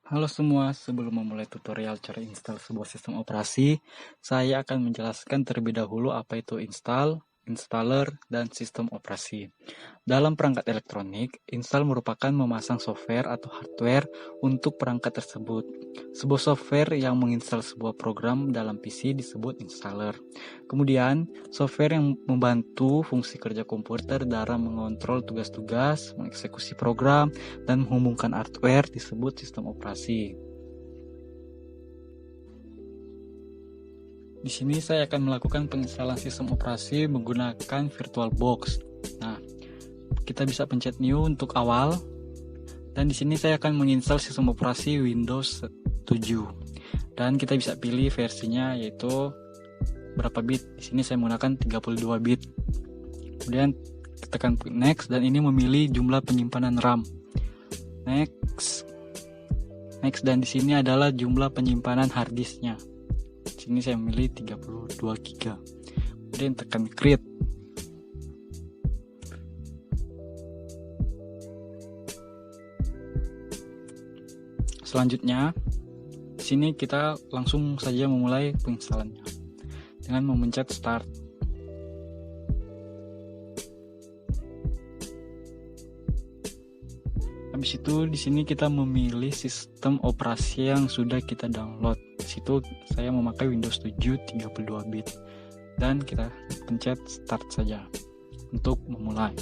Halo semua, sebelum memulai tutorial cara install sebuah sistem operasi, saya akan menjelaskan terlebih dahulu apa itu install, installer, dan sistem operasi. Dalam perangkat elektronik, install merupakan memasang software atau hardware untuk perangkat tersebut. Sebuah software yang menginstal sebuah program dalam PC disebut installer. Kemudian, software yang membantu fungsi kerja komputer dalam mengontrol tugas-tugas, mengeksekusi program, dan menghubungkan hardware disebut sistem operasi. Di sini saya akan melakukan penginstalan sistem operasi menggunakan VirtualBox. Nah, kita bisa pencet new untuk awal. Dan di sini saya akan menginstal sistem operasi Windows 7. Dan kita bisa pilih versinya yaitu berapa bit. Di sini saya menggunakan 32 bit. Kemudian tekan next dan ini memilih jumlah penyimpanan RAM. Next, dan di sini adalah jumlah penyimpanan harddisknya. Di sini saya memilih 32 GB. Kemudian tekan create. Selanjutnya, di sini kita langsung saja memulai penginstalannya dengan memencet start. Habis itu di sini kita memilih sistem operasi yang sudah kita download. Di situ saya memakai Windows 7 32 bit dan kita pencet start saja untuk memulai.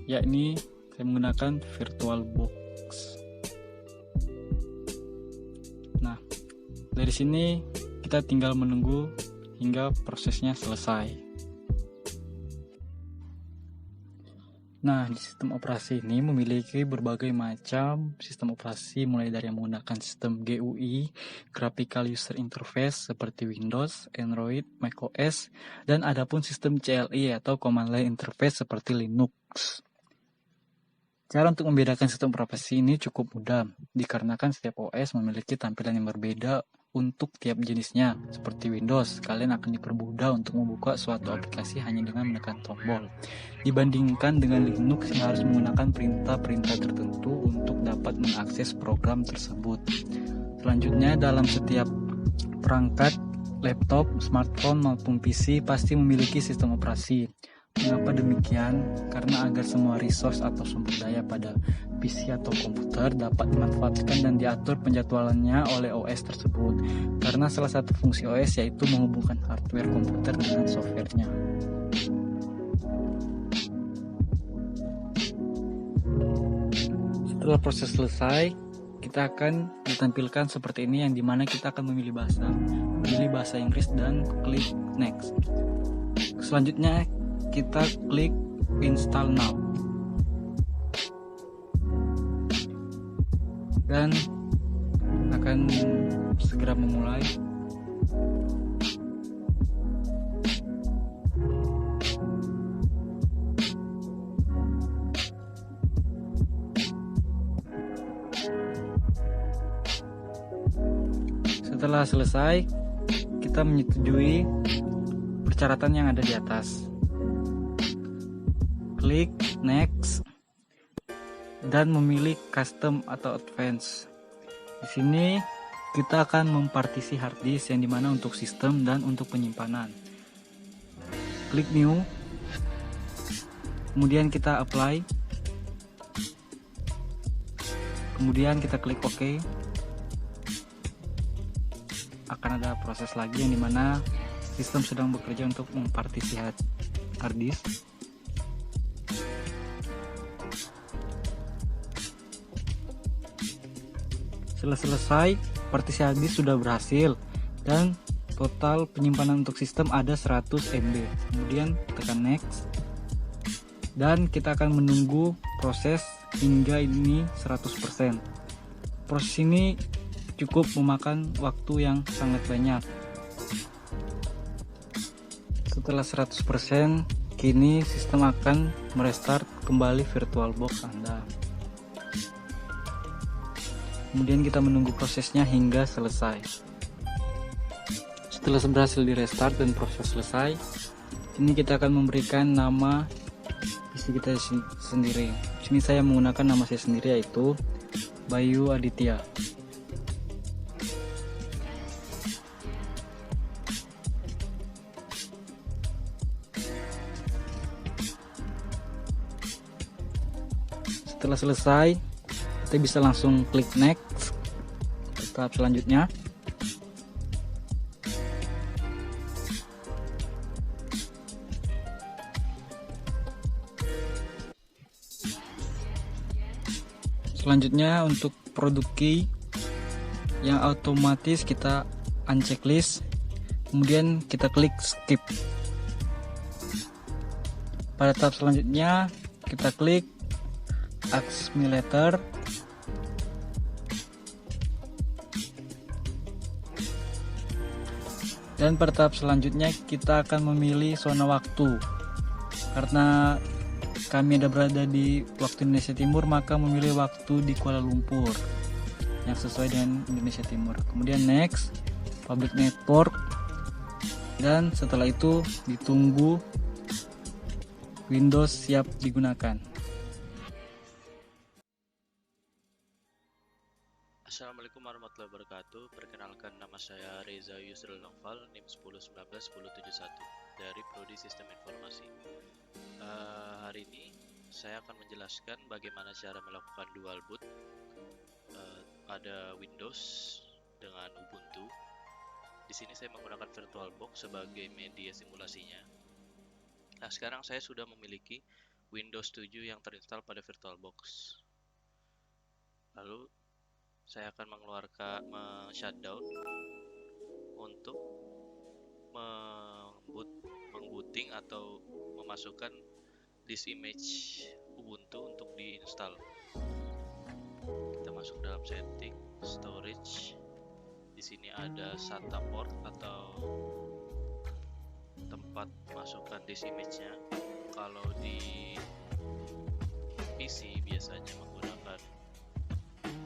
Ya, ini saya menggunakan VirtualBox. Nah, dari sini kita tinggal menunggu hingga prosesnya selesai. Nah, di sistem operasi ini memiliki berbagai macam sistem operasi mulai dari yang menggunakan sistem GUI, Graphical User Interface seperti Windows, Android, macOS, dan adapun sistem CLI atau Command Line Interface seperti Linux. Cara untuk membedakan sistem operasi ini cukup mudah, dikarenakan setiap OS memiliki tampilan yang berbeda untuk tiap jenisnya. Seperti Windows, kalian akan dipermudah untuk membuka suatu aplikasi hanya dengan menekan tombol, dibandingkan dengan Linux yang harus menggunakan perintah-perintah tertentu untuk dapat mengakses program tersebut. Selanjutnya, dalam setiap perangkat, laptop, smartphone, maupun PC pasti memiliki sistem operasi. Mengapa demikian? Karena agar semua resource atau sumber daya pada PC atau komputer dapat dimanfaatkan dan diatur penjadwalannya oleh OS tersebut. Karena salah satu fungsi OS yaitu menghubungkan hardware komputer dengan softwarenya. Setelah proses selesai, kita akan ditampilkan seperti ini yang dimana kita akan memilih bahasa Inggris dan klik next. Selanjutnya kita klik install now dan akan segera memulai. Setelah selesai, kita menyetujui persyaratan yang ada di atas. Klik next dan memilih custom atau advance. Di sini kita akan mempartisi hard disk yang dimana untuk sistem dan untuk penyimpanan. Klik new, kemudian kita apply, kemudian kita klik OK. Akan ada proses lagi yang dimana sistem sedang bekerja untuk mempartisi hard disk. Setelah selesai, partisi hard disk sudah berhasil dan total penyimpanan untuk sistem ada 100 MB. Kemudian tekan next dan kita akan menunggu proses hingga ini 100%. Proses ini cukup memakan waktu yang sangat banyak. Setelah 100%, kini sistem akan merestart kembali VirtualBox Anda. Kemudian kita menunggu prosesnya hingga selesai. Setelah berhasil di restart dan proses selesai, ini kita akan memberikan nama PC privasi kita sendiri. Sini saya menggunakan nama saya sendiri, yaitu Bayu Aditya. Setelah selesai, kita bisa langsung klik next ke tahap selanjutnya. Selanjutnya untuk produk key yang otomatis kita unchecklist, kemudian kita klik skip. Pada tahap selanjutnya kita klik Ask Me Later. Dan pada tahap selanjutnya kita akan memilih zona waktu. Karena kami ada berada di waktu Indonesia Timur, maka memilih waktu di Kuala Lumpur yang sesuai dengan Indonesia Timur. Kemudian next, public network, dan setelah itu ditunggu Windows siap digunakan. Assalamualaikum warahmatullahi wabarakatuh. Perkenalkan, nama saya Reza Yusril Noval, NIM 10191071 dari Prodi Sistem Informasi. Hari ini saya akan menjelaskan bagaimana cara melakukan dual boot pada Windows dengan Ubuntu. Di sini saya menggunakan VirtualBox sebagai media simulasinya. Nah, sekarang saya sudah memiliki Windows 7 yang terinstall pada VirtualBox. Lalu saya akan shutdown untuk mengbooting atau memasukkan disk image Ubuntu untuk diinstal. Kita masuk dalam setting, storage. Di sini ada SATA port atau tempat masukkan disk image-nya. Kalau di PC biasanya menggunakan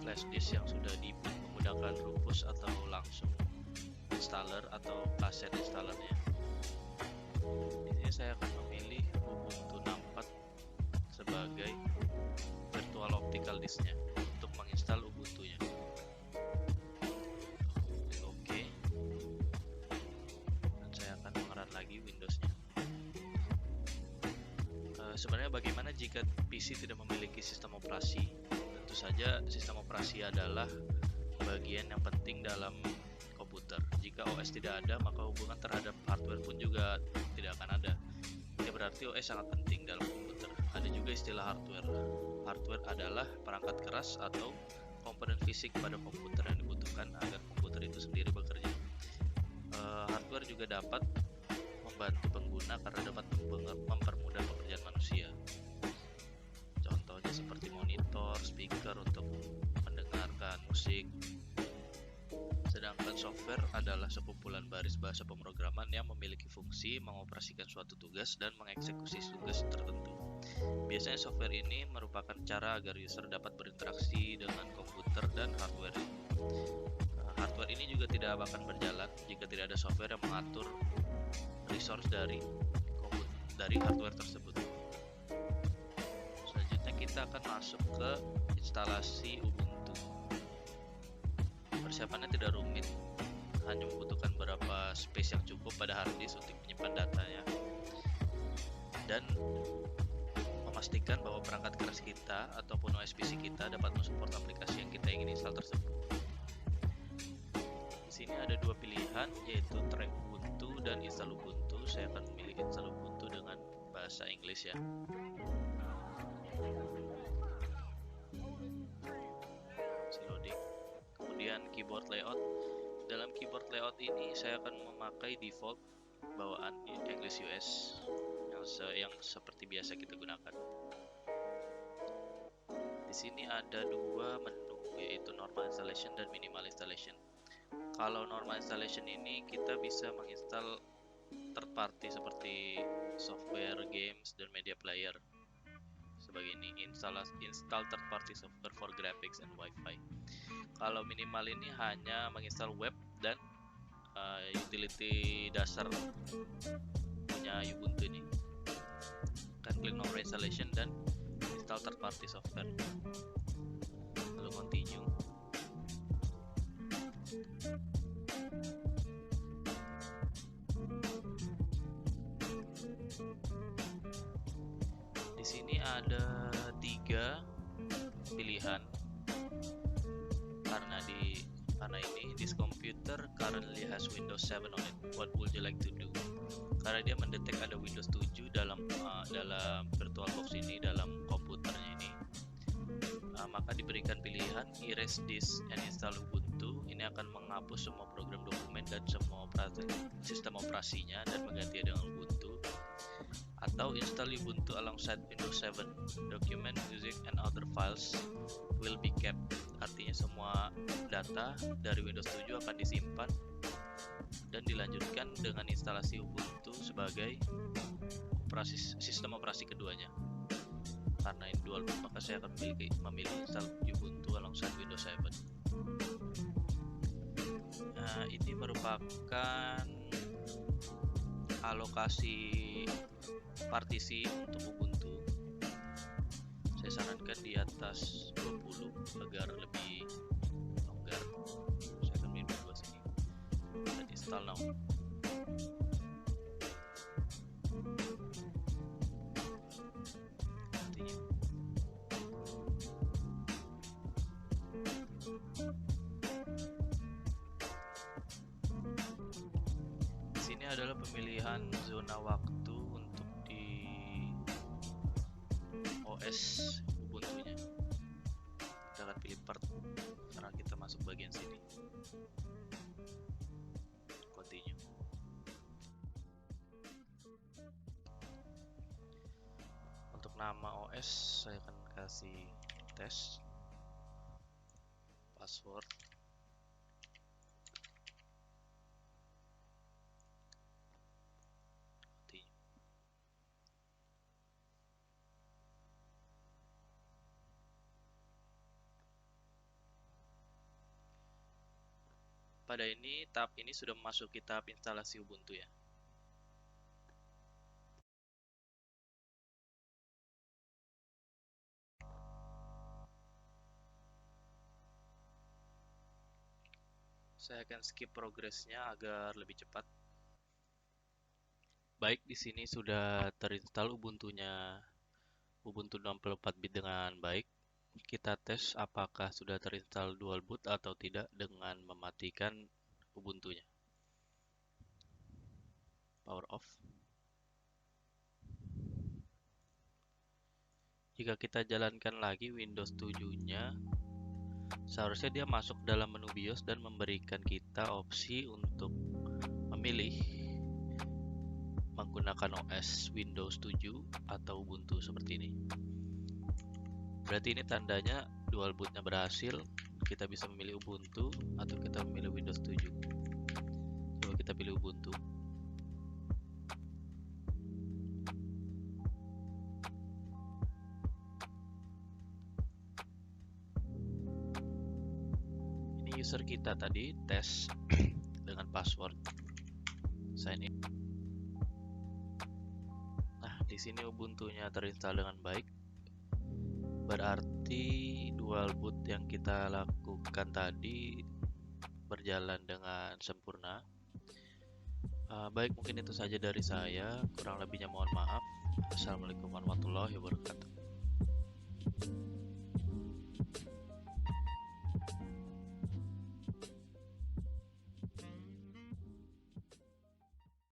flash disk yang sudah diboot menggunakan Rufus atau langsung installer atau kaset installernya. Di sini saya akan memilih Ubuntu 64 sebagai virtual optical disknya untuk menginstal Ubuntu-nya. Oke. Dan saya akan mengeran lagi Windows-nya. Sebenarnya bagaimana jika PC tidak memiliki sistem operasi? Tentu saja sistem operasi adalah bagian yang penting dalam komputer. Jika OS tidak ada, maka hubungan terhadap hardware pun juga tidak akan ada. Ya, berarti OS sangat penting dalam komputer. Ada juga istilah hardware. Hardware adalah perangkat keras atau komponen fisik pada komputer yang dibutuhkan agar komputer itu sendiri bekerja. Hardware juga dapat membantu pengguna karena dapat mempermudah pekerjaan manusia. Contohnya seperti monitor, speaker untuk mendengarkan musik. Sedangkan software adalah sekumpulan baris bahasa pemrograman yang memiliki fungsi mengoperasikan suatu tugas dan mengeksekusi tugas tertentu. Biasanya software ini merupakan cara agar user dapat berinteraksi dengan komputer dan hardware. Hardware ini juga tidak akan berjalan jika tidak ada software yang mengatur resource dari hardware tersebut. Selanjutnya kita akan masuk ke instalasi Ubuntu. Persiapannya tidak rumit, hanya membutuhkan beberapa space yang cukup pada hard disk untuk menyimpan datanya dan memastikan bahwa perangkat keras kita ataupun OS PC kita dapat mensupport aplikasi yang kita ingin install tersebut. Di sini ada dua pilihan, yaitu try Ubuntu dan install Ubuntu. Saya akan memilih install Ubuntu dengan bahasa Inggris ya. Kemudian keyboard layout. Dalam keyboard layout ini saya akan memakai default bawaan English US yang seperti biasa kita gunakan. Di sini ada dua menu, yaitu normal installation dan minimal installation. Kalau normal installation ini kita bisa menginstal third party seperti software, games, dan media player. Sebagai ini, install third party software for graphics and Wi-Fi. Kalau minimal ini hanya menginstal web dan utility dasar punya Ubuntu ini. silahkan klik no reinstallation dan install third party software, lalu continue. Di sini ada 3 pilihan karena ini this computer currently has Windows 7 on it. What would you like to do? Karena dia mendetek ada Windows 7 dalam VirtualBox ini, dalam komputernya ini, maka diberikan pilihan erase this and install Ubuntu. Ini akan menghapus semua program dokumen dan semua sistem operasinya dan menggantinya dengan Ubuntu. Atau install Ubuntu alongside Windows 7. Document, music, and other files will be kept. Artinya semua data dari Windows 7 akan disimpan dan dilanjutkan dengan instalasi Ubuntu sebagai sistem operasi keduanya. Karena ini dual boot, maka saya akan memilih install Ubuntu alongside Windows 7. Nah, ini merupakan alokasi partisi untuk Ubuntu. Saya sarankan di atas 20 agar lebih longgar. Saya akan pilih 2 sini dan install now. Di sini adalah pemilihan zona waktu untuk di OS Ubuntu-nya. Kita akan pilih part karena kita masuk bagian sini. Continue. Untuk nama OS saya akan kasih test. Password. Continue. Pada tahap ini sudah memasuki tahap instalasi Ubuntu ya. Saya akan skip progresnya agar lebih cepat. Baik, di sini sudah terinstall Ubuntu-nya, Ubuntu 64-bit dengan baik. Kita tes apakah sudah terinstall dual boot atau tidak dengan mematikan Ubuntu-nya. Power off. Jika kita jalankan lagi Windows 7-nya, seharusnya dia masuk dalam menu BIOS dan memberikan kita opsi untuk memilih menggunakan OS Windows 7 atau Ubuntu seperti ini. Berarti ini tandanya dual bootnya berhasil. Kita bisa memilih Ubuntu atau kita memilih Windows 7. Coba kita pilih Ubuntu. Ini user kita tadi tes dengan password sign in. Nah, di sini Ubuntu-nya terinstall dengan baik. Berarti dual boot yang kita lakukan tadi berjalan dengan sempurna. Baik, mungkin itu saja dari saya. Kurang lebihnya mohon maaf. Assalamualaikum warahmatullahi wabarakatuh.